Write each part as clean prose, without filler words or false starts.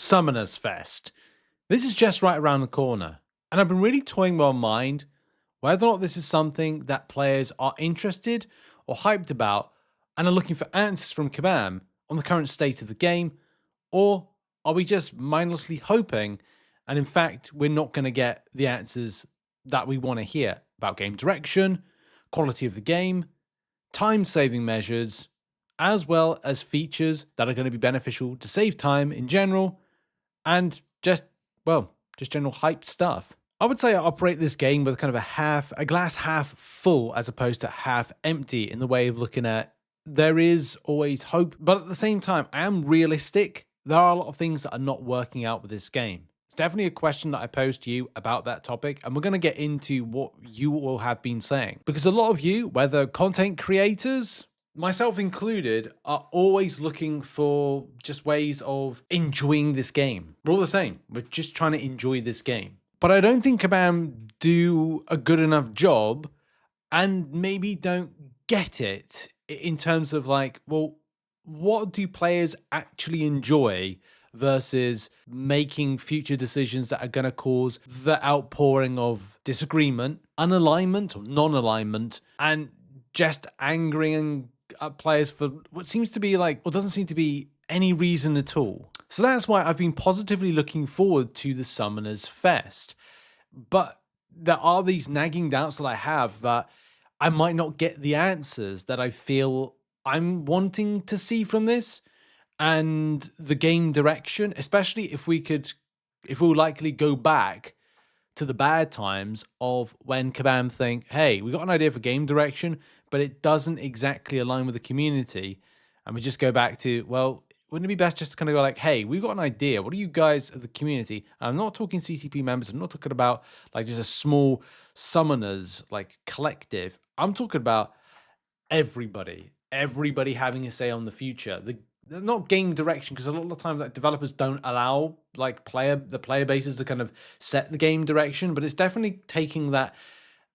Summoners Fest. This is just right around the corner, and I've been really toying with my mind whether or not this is something that players are interested or hyped about and are looking for answers from Kabam on the current state of the game, or are we just mindlessly hoping and in fact we're not going to get the answers that we want to hear about game direction, quality of the game, time-saving measures, as well as features that are going to be beneficial to save time in general, and just general hyped stuff. I would say I operate this game with kind of a glass half full as opposed to half empty in the way of looking at there is always hope, but at the same time, I am realistic. There are a lot of things that are not working out with this game. It's definitely a question that I posed to you about that topic, and we're going to get into what you all have been saying. Because a lot of you, whether content creators, myself included, are always looking for just ways of enjoying this game. We're all the same. We're just trying to enjoy this game. But I don't think Kabam do a good enough job and maybe don't get it in terms of like, well, what do players actually enjoy versus making future decisions that are going to cause the outpouring of disagreement, unalignment or non-alignment, and just angering players for what seems to be like, or doesn't seem to be any reason at all. So that's why I've been positively looking forward to the Summoners Fest. But there are these nagging doubts that I have that I might not get the answers that I feel I'm wanting to see from this, and the game direction, especially if we'll likely go back to the bad times of when Kabam think, hey, we got an idea for game direction, but it doesn't exactly align with the community. And we just go back to, well, wouldn't it be best just to kind of go like, hey, we've got an idea. What are you guys of the community? I'm not talking CCP members. I'm not talking about like just a small summoners like collective. I'm talking about everybody having a say on the future. Not game direction, because a lot of the time like developers don't allow like the player bases to kind of set the game direction, but it's definitely taking that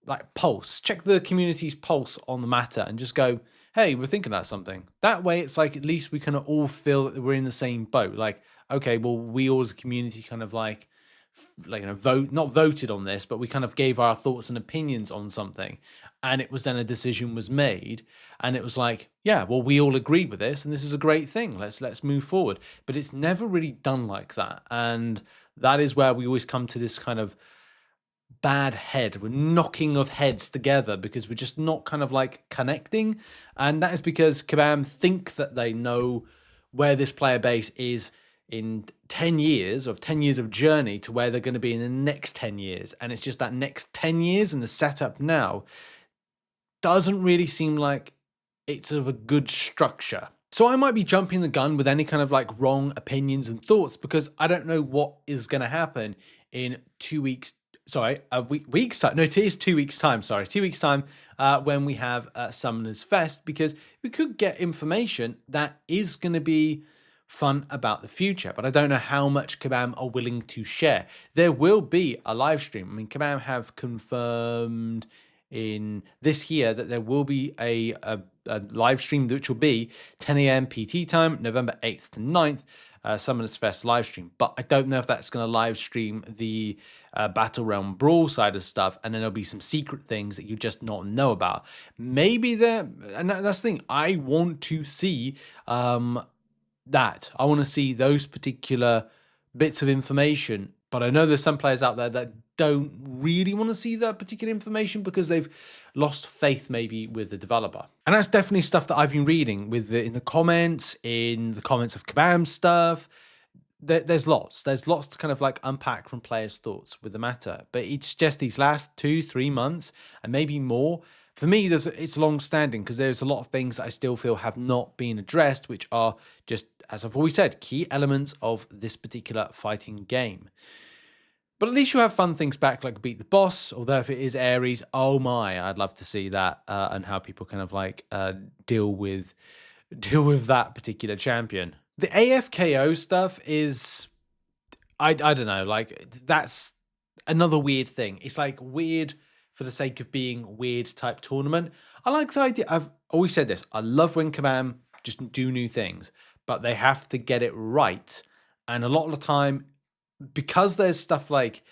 like pulse, check the community's pulse on the matter and just go, hey, we're thinking about something. That way it's like at least we kind of all feel that we're in the same boat. Like, okay, well, we all as a community kind of like not voted on this, but we kind of gave our thoughts and opinions on something, and it was then a decision was made, and it was like, yeah, well, we all agree with this, and this is a great thing. Let's move forward. But it's never really done like that, and that is where we always come to this kind of bad head. We're knocking of heads together because we're just not kind of like connecting, and that is because Kabam think that they know where this player base is in 10 years of journey to where they're going to be in the next 10 years. And it's just that next 10 years and the setup now doesn't really seem like it's of a good structure. So I might be jumping the gun with any kind of like wrong opinions and thoughts because I don't know what is going to happen in 2 weeks. Sorry, week's time. No, it is 2 weeks time. Sorry, 2 weeks time when we have Summoners Fest, because we could get information that is going to be fun about the future, but I don't know how much Kabam are willing to share. There will be a live stream. I mean, Kabam have confirmed in this year that there will be a live stream which will be 10 a.m. PT time, November 8th to 9th, Summoners Fest live stream. But I don't know if that's going to live stream the Battle Realm Brawl side of stuff, and then there'll be some secret things that you just not know about. Maybe there, and that's the thing, I want to see that. I want to see those particular bits of information, but I know there's some players out there that don't really want to see that particular information because they've lost faith maybe with the developer. And that's definitely stuff that I've been reading in the comments of Kabam stuff. There's lots to kind of like unpack from players' thoughts with the matter, but it's just these last 2-3 months and maybe more. For me, it's long standing because there's a lot of things that I still feel have not been addressed, which are just, as I've always said, key elements of this particular fighting game. But at least you have fun things back, like beat the boss, although if it is Ares, oh my, I'd love to see that and how people kind of like deal with that particular champion. The AFKO stuff is, I don't know, like that's another weird thing. It's like weird for the sake of being weird type tournament. I like the idea. I've always said this. I love when Kabam just do new things, but they have to get it right And a lot of the time, because there's stuff like,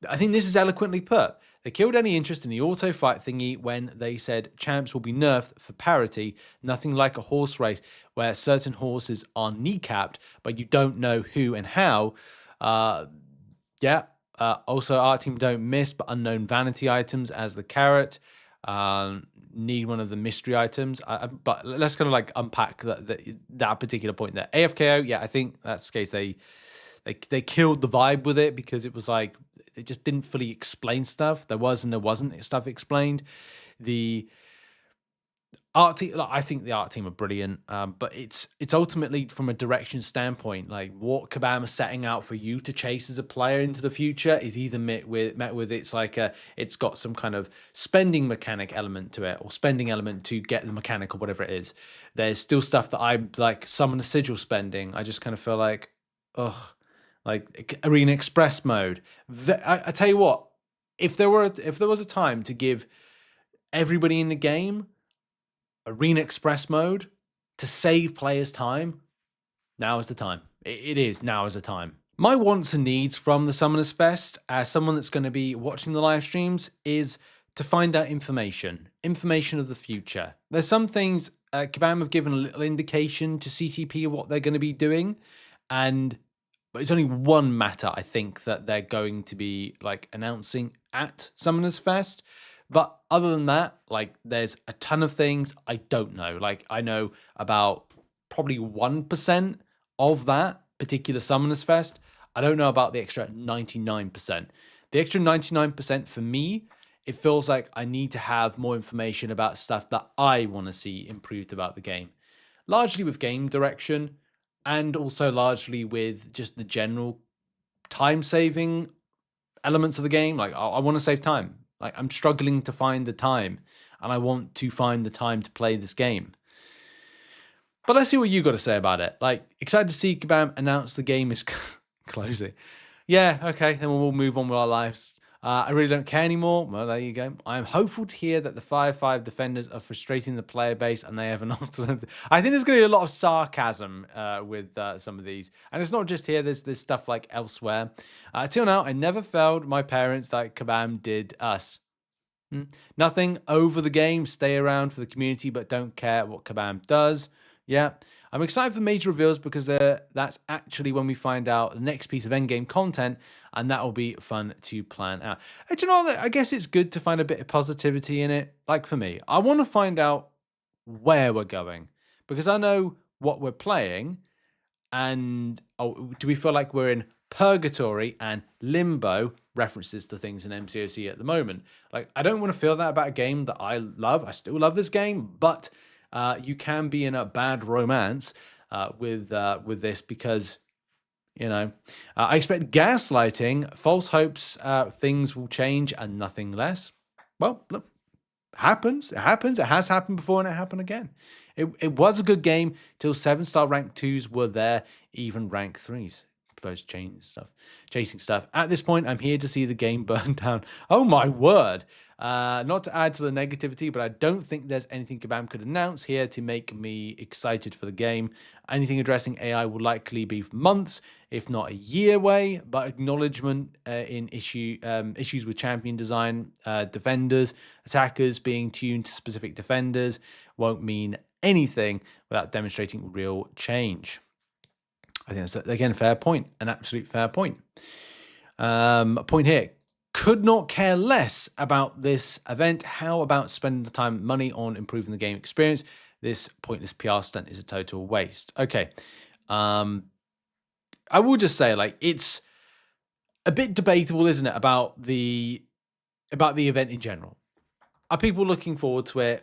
I think this is eloquently put. They killed any interest in the auto fight thingy when they said champs will be nerfed for parity. Nothing like a horse race where certain horses are kneecapped, but you don't know who and how. Yeah. Also, art team don't miss, but unknown vanity items as the carrot. Need one of the mystery items. But let's kind of like unpack that particular point there. AFKO, yeah, I think that's the case. They killed the vibe with it because it was like it just didn't fully explain stuff. There wasn't stuff explained. The art team, I think the art team are brilliant, but it's ultimately from a direction standpoint, like what Kabam is setting out for you to chase as a player into the future is either met with it's like it's got some kind of spending mechanic element to it or spending element to get the mechanic or whatever it is. There's still stuff that I like summon a sigil spending. I just kind of feel like, ugh, like Arena Express mode. I tell you what, if there was a time to give everybody in the game Arena Express mode to save players time, now is the time. It is, now is the time. My wants and needs from the Summoners Fest, as someone that's going to be watching the live streams, is to find out information of the future. There's some things Kabam have given a little indication to CTP of what they're going to be doing, but it's only one matter I think that they're going to be like announcing at Summoners Fest. But other than that, like there's a ton of things I don't know. Like I know about probably 1% of that particular Summoners Fest. I don't know about the extra 99%. The extra 99% for me, it feels like I need to have more information about stuff that I want to see improved about the game. Largely with game direction and also largely with just the general time saving elements of the game. Like I want to save time. Like I'm struggling to find the time and I want to find the time to play this game. But let's see what you got to say about it. Like excited to see Kabam announce the game is closing. Yeah, okay, then we'll move on with our lives. I really don't care anymore. Well, there you go. I am hopeful to hear that the 5-5 defenders are frustrating the player base and they have an alternative. I think there's going to be a lot of sarcasm with some of these. And it's not just here. There's stuff like elsewhere. Till now, I never failed my parents like Kabam did us. Nothing over the game. Stay around for the community, but don't care what Kabam does. Yeah. I'm excited for major reveals because that's actually when we find out the next piece of endgame content, and that will be fun to plan out. And you know, I guess it's good to find a bit of positivity in it. Like for me, I want to find out where we're going because I know what we're playing, and do we feel like we're in purgatory and limbo? References to things in MCOC at the moment. Like I don't want to feel that about a game that I love. I still love this game, but you can be in a bad romance with this because, you know, I expect gaslighting, false hopes, things will change and nothing less. Well, look, happens. It happens. It has happened before and it happened again. It was a good game till 7-star rank 2s were there, even rank 3s. Chasing stuff. At this point, I'm here to see the game burn down. Oh my word. Not to add to the negativity, but I don't think there's anything Kabam could announce here to make me excited for the game. Anything addressing AI will likely be months, if not a year away, but acknowledgement in issues with champion design, defenders, attackers being tuned to specific defenders won't mean anything without demonstrating real change. I think that's, again, fair point. An absolute fair point. A point here. Could not care less about this event. How about spending the time and money on improving the game experience? This pointless PR stunt is a total waste. Okay. I will just say, like, it's a bit debatable, isn't it, about the event in general. Are people looking forward to it?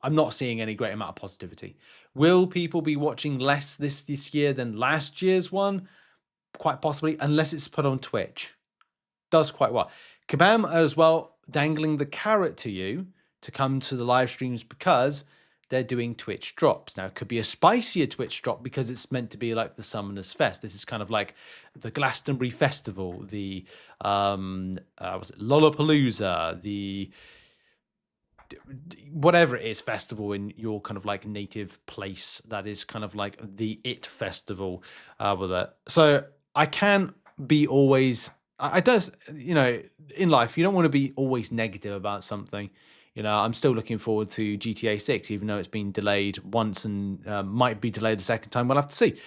I'm not seeing any great amount of positivity. Will people be watching less this year than last year's one? Quite possibly, unless it's put on Twitch. Does quite well. Kabam as well dangling the carrot to you to come to the live streams because they're doing Twitch drops. Now, it could be a spicier Twitch drop because it's meant to be like the Summoners Fest. This is kind of like the Glastonbury Festival, the Lollapalooza, the whatever it is, festival in your kind of like native place that is kind of like the it festival with it. So I can't be always, I does, you know, in life, you don't want to be always negative about something. You know, I'm still looking forward to GTA 6, even though it's been delayed once and might be delayed a second time. We'll have to see.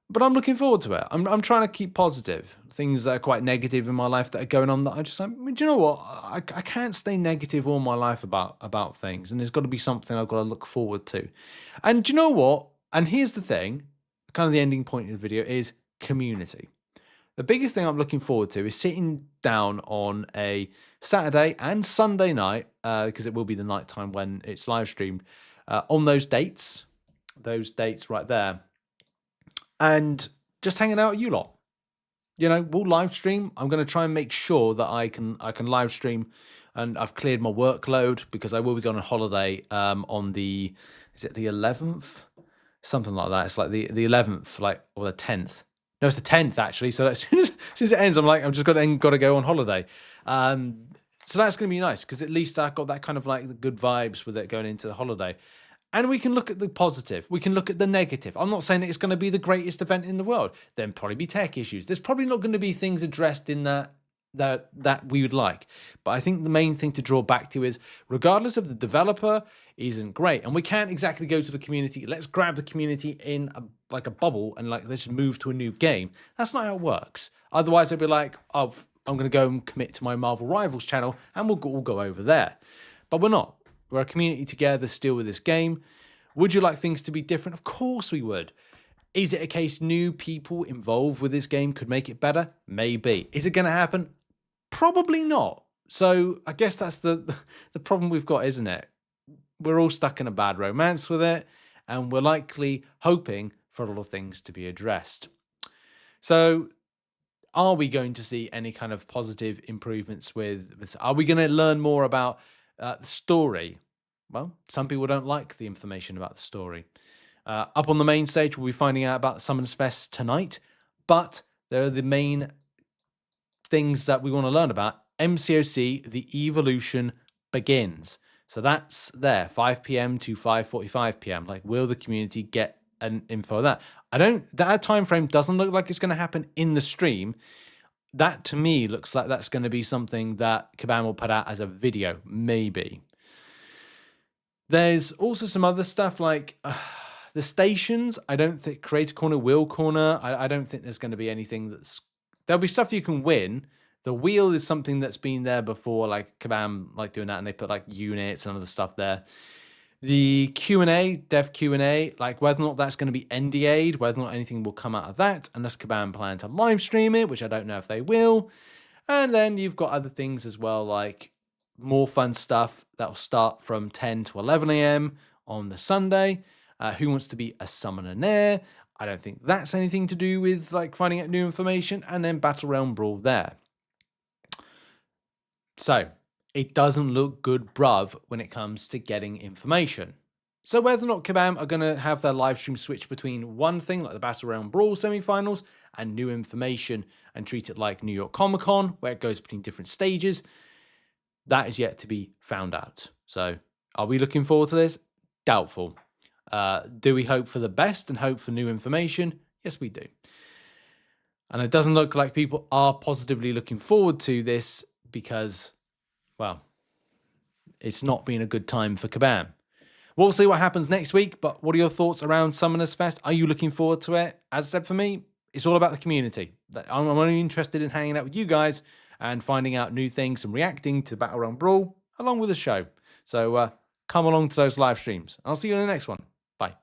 But I'm looking forward to it. I'm trying to keep positive. Things that are quite negative in my life that are going on that I just like, do you know what? I can't stay negative all my life about things. And there's got to be something I've got to look forward to. And do you know what? And here's the thing, kind of the ending point of the video is community. The biggest thing I'm looking forward to is sitting down on a Saturday and Sunday night, because it will be the night time when it's live streamed, on those dates right there, and just hanging out with you lot. You know, we'll live stream. I'm going to try and make sure that I can live stream, and I've cleared my workload because I will be going on holiday on the, is it the 11th? Something like that. It's like the 11th, like, or the 10th. No, it's the 10th actually. So as soon as it ends, I'm just got to go on holiday. So that's going to be nice because at least I got that kind of like the good vibes with it going into the holiday. And we can look at the positive. We can look at the negative. I'm not saying that it's going to be the greatest event in the world. There'll probably be tech issues. There's probably not going to be things addressed in that we would like. But I think the main thing to draw back to is, regardless of the developer, isn't great. And we can't exactly go to the community. Let's grab the community in like a bubble and like let's just move to a new game. That's not how it works. Otherwise, it'd be like, oh, I'm going to go and commit to my Marvel Rivals channel and we'll go over there. But we're not. We're a community together still with this game. Would you like things to be different? Of course we would. Is it a case new people involved with this game could make it better? Maybe. Is it going to happen? Probably not. So I guess that's the problem we've got, isn't it? We're all stuck in a bad romance with it, and we're likely hoping for a lot of things to be addressed. So are we going to see any kind of positive improvements with this? Are we going to learn more about the story? Well, some people don't like the information about the story. Up on the main stage, we'll be finding out about Summoners Fest tonight, but there are the main things that we want to learn about. MCOC, the evolution begins. So that's there, 5 p.m. to 5:45 p.m. Like, will the community get an info of that? That time frame doesn't look like it's going to happen in the stream. That to me looks like that's going to be something that Kabam will put out as a video, maybe. There's also some other stuff like the stations. I don't think Creator Corner, Wheel Corner. I don't think there's going to be anything that's. There'll be stuff you can win. The wheel is something that's been there before, like Kabam like doing that, and they put like units and other stuff there. The Q&A, Dev Q&A, like whether or not that's going to be NDA'd, whether or not anything will come out of that, unless Kabam plan to live stream it, which I don't know if they will. And then you've got other things as well, like more fun stuff that'll start from 10 to 11 a.m. on the Sunday. Who wants to be a summoner? I don't think that's anything to do with like finding out new information. And then Battle Realm Brawl there. So it doesn't look good, bruv, when it comes to getting information. So whether or not Kabam are going to have their live stream switch between one thing like the Battle Realm Brawl semi-finals and new information and treat it like New York Comic Con where it goes between different stages, that is yet to be found out. So are we looking forward to this? Doubtful. Do we hope for the best and hope for new information? Yes, we do. And it doesn't look like people are positively looking forward to this because, well, it's not been a good time for Kabam. We'll see what happens next week, but what are your thoughts around Summoners Fest? Are you looking forward to it? As I said, for me, it's all about the community. I'm only interested in hanging out with you guys and finding out new things and reacting to Battle Realm Brawl along with the show. So come along to those live streams. I'll see you in the next one. Bye.